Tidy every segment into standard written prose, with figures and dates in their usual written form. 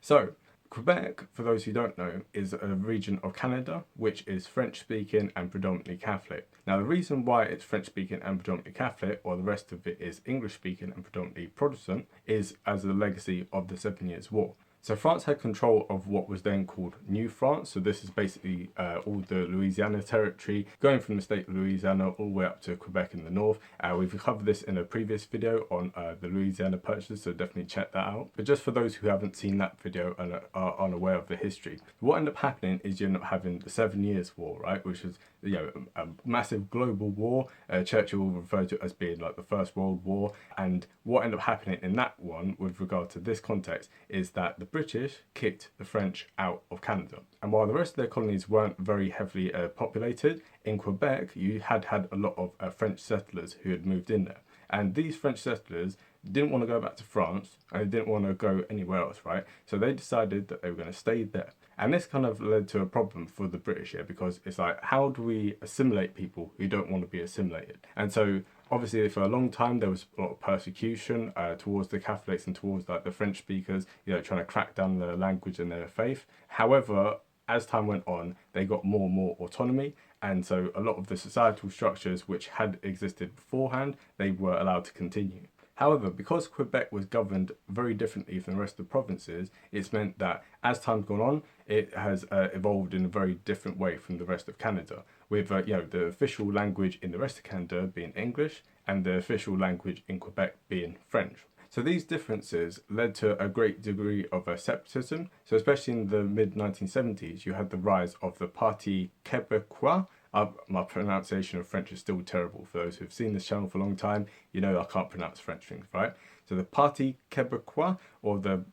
So, Quebec, for those who don't know, is a region of Canada which is French speaking and predominantly Catholic. Now, the reason why it's French speaking and predominantly Catholic, while the rest of it is English speaking and predominantly Protestant, is as a legacy of the 7 Years' War. So France had control of what was then called New France. So this is basically all the Louisiana territory, going from the state of Louisiana all the way up to Quebec in the north. We've covered this in a previous video on the Louisiana Purchase, so definitely check that out. But just for those who haven't seen that video and are unaware of the history, what ended up happening is you end up having the 7 Years' War, right? Which is, you know, a massive global war. Churchill referred to it as being like the First World War. And what ended up happening in that one, with regard to this context, is that the British kicked the French out of Canada. And while the rest of their colonies weren't very heavily populated, in Quebec you had a lot of French settlers who had moved in there. And these French settlers didn't want to go back to France and they didn't want to go anywhere else, right? So they decided that they were going to stay there. And this kind of led to a problem for the British here, because it's like, how do we assimilate people who don't want to be assimilated? And so obviously for a long time there was a lot of persecution towards the Catholics and towards like the French speakers, you know, trying to crack down their language and their faith. However, as time went on, they got more and more autonomy, and so a lot of the societal structures which had existed beforehand, they were allowed to continue. However, because Quebec was governed very differently from the rest of the provinces, it's meant that as time's gone on, it has evolved in a very different way from the rest of Canada, with you know, the official language in the rest of Canada being English and the official language in Quebec being French. So these differences led to a great degree of separatism. So especially in the mid-1970s, you had the rise of the Parti Quebecois. My pronunciation of French is still terrible. For those who've seen this channel for a long time, you know I can't pronounce French things, right? So the Parti Quebecois, or the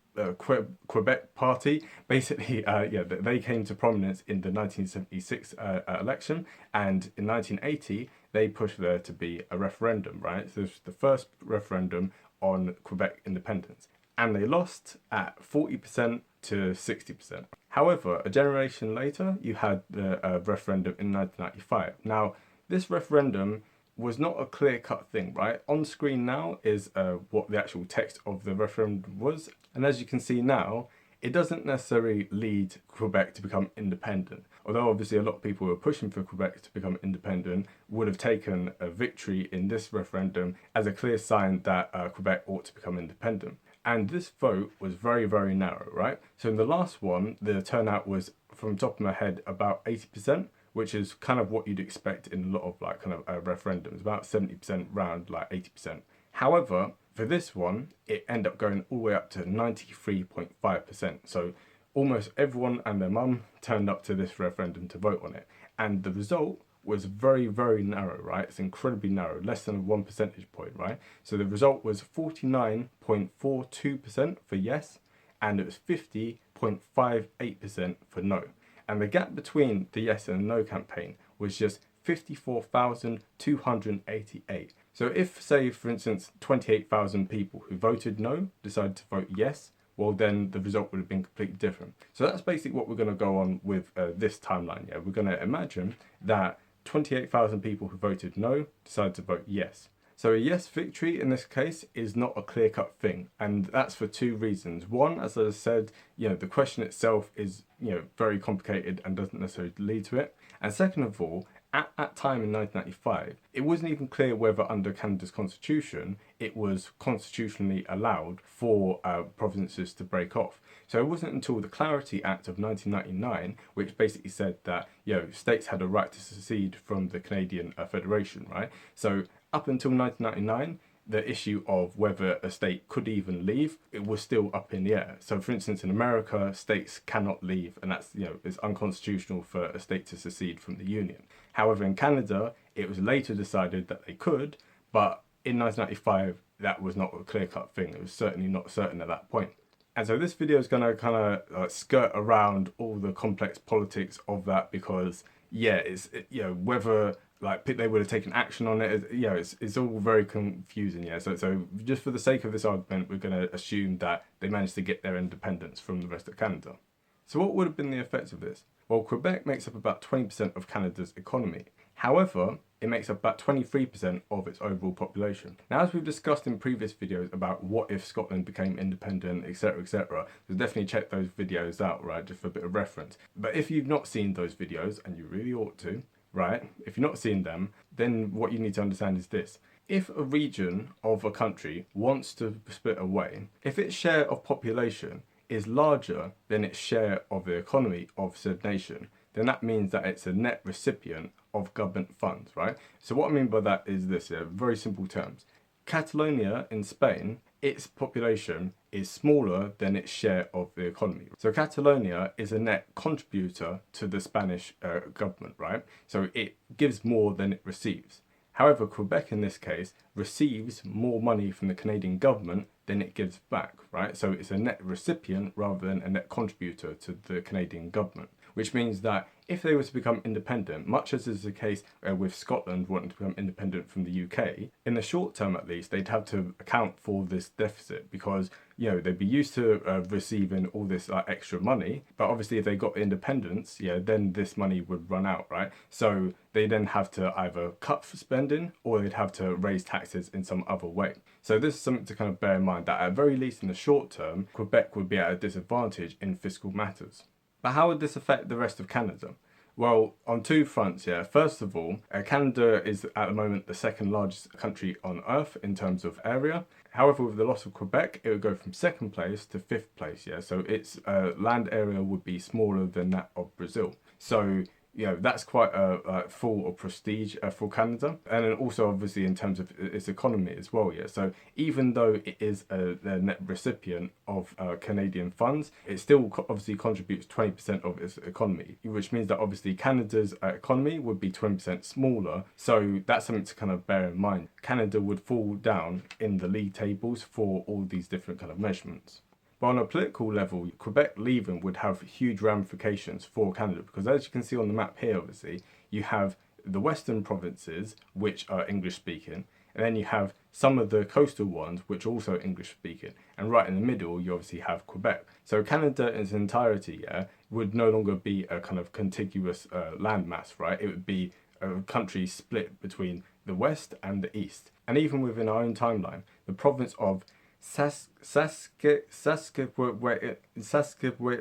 Quebec Party, basically, they came to prominence in the 1976 election, and in 1980 they pushed there to be a referendum, right? So this was the first referendum on Quebec independence, and they lost at 40% to 60%. However, a generation later, you had the referendum in 1995. Now, this referendum was not a clear-cut thing, right? On screen now is what the actual text of the referendum was, and as you can see now, it doesn't necessarily lead Quebec to become independent. Although obviously a lot of people who were pushing for Quebec to become independent would have taken a victory in this referendum as a clear sign that Quebec ought to become independent. And this vote was very, very narrow, right? So in the last one, the turnout was, from top of my head, about 80%, which is kind of what you'd expect in a lot of like kind of referendums, about 70% round, like 80%. However, for this one, it ended up going all the way up to 93.5%. So almost everyone and their mum turned up to this referendum to vote on it. And the result was very, very narrow, right? It's incredibly narrow, less than 1 percentage point, right? So the result was 49.42% for yes, and it was 50.58% for no. And the gap between the yes and the no campaign was just 54,288. So if, say, for instance, 28,000 people who voted no decided to vote yes, well, then the result would have been completely different. So that's basically what we're going to go on with this timeline. Yeah, we're going to imagine that 28,000 people who voted no decided to vote yes. So a yes victory in this case is not a clear-cut thing, and that's for two reasons. One, as I said, you know, the question itself is, you know, very complicated and doesn't necessarily lead to it. And second of all, at that time in 1995, it wasn't even clear whether under Canada's constitution it was constitutionally allowed for provinces to break off. So it wasn't until the Clarity Act of 1999, which basically said that, you know, states had a right to secede from the Canadian Federation, right? So up until 1999, the issue of whether a state could even leave, it was still up in the air. So for instance, in America, states cannot leave, and that's, you know, it's unconstitutional for a state to secede from the Union. However, in Canada, it was later decided that they could, but in 1995, that was not a clear-cut thing. It was certainly not certain at that point. And so this video is going to kind of skirt around all the complex politics of that, because, yeah, you know, whether like they would have taken action on it, you know, it's all very confusing. Yeah, so just for the sake of this argument, we're going to assume that they managed to get their independence from the rest of Canada. So what would have been the effects of this? Well, Quebec makes up about 20% of Canada's economy, However, it makes up about 23% of its overall population. Now, as we've discussed in previous videos about what if Scotland became independent, etc., so definitely check those videos out, right, just for a bit of reference. But if you've not seen those videos, and you really ought to, right, if you've not seen them, then what you need to understand is this. If a region of a country wants to split away, if its share of population is larger than its share of the economy of said nation, then that means that it's a net recipient of government funds, right? So what I mean by that is this, very simple terms. Catalonia in Spain, its population is smaller than its share of the economy. So Catalonia is a net contributor to the Spanish government, right? So it gives more than it receives. However, Quebec in this case receives more money from the Canadian government than it gives back, right? So it's a net recipient rather than a net contributor to the Canadian government, which means that if they were to become independent, much as is the case with Scotland wanting to become independent from the UK, in the short term at least, they'd have to account for this deficit because, you know, they'd be used to receiving all this extra money, but obviously if they got independence, yeah, then this money would run out, right? So they then have to either cut for spending or they'd have to raise taxes in some other way. So this is something to kind of bear in mind, that at very least in the short term, Quebec would be at a disadvantage in fiscal matters. But how would this affect the rest of Canada? Well, on two fronts, yeah. First of all, Canada is at the moment the second largest country on Earth in terms of area. However, with the loss of Quebec, it would go from second place to fifth place, yeah. So its land area would be smaller than that of Brazil. So, you know, that's quite a full of prestige for Canada. And then also obviously in terms of its economy as well, yeah. So even though it is a net recipient of Canadian funds, it still obviously contributes 20% of its economy, which means that obviously Canada's economy would be 20% smaller. So that's something to kind of bear in mind. Canada would fall down in the league tables for all these different kind of measurements. But on a political level, Quebec leaving would have huge ramifications for Canada because, as you can see on the map here, obviously, you have the western provinces, which are English speaking, and then you have some of the coastal ones, which are also English speaking. And right in the middle, you obviously have Quebec. So Canada in its entirety, yeah, would no longer be a kind of contiguous landmass, right? It would be a country split between the west and the east. And even within our own timeline, the province of Saskatchewan,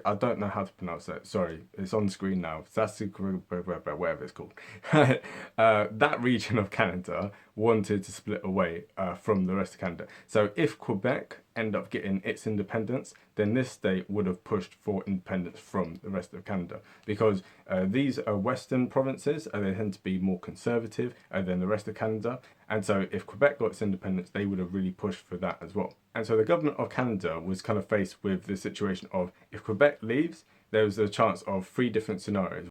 I don't know how to pronounce that. Sorry, it's on screen now. Saskatchewan, whatever it's called. That region of Canada wanted to split away from the rest of Canada. So if Quebec end up getting its independence, then this state would have pushed for independence from the rest of Canada because these are western provinces and they tend to be more conservative than the rest of Canada. And so if Quebec got its independence, they would have really pushed for that as well. And so the government of Canada was kind of faced with the situation of if Quebec leaves, there was a chance of three different scenarios.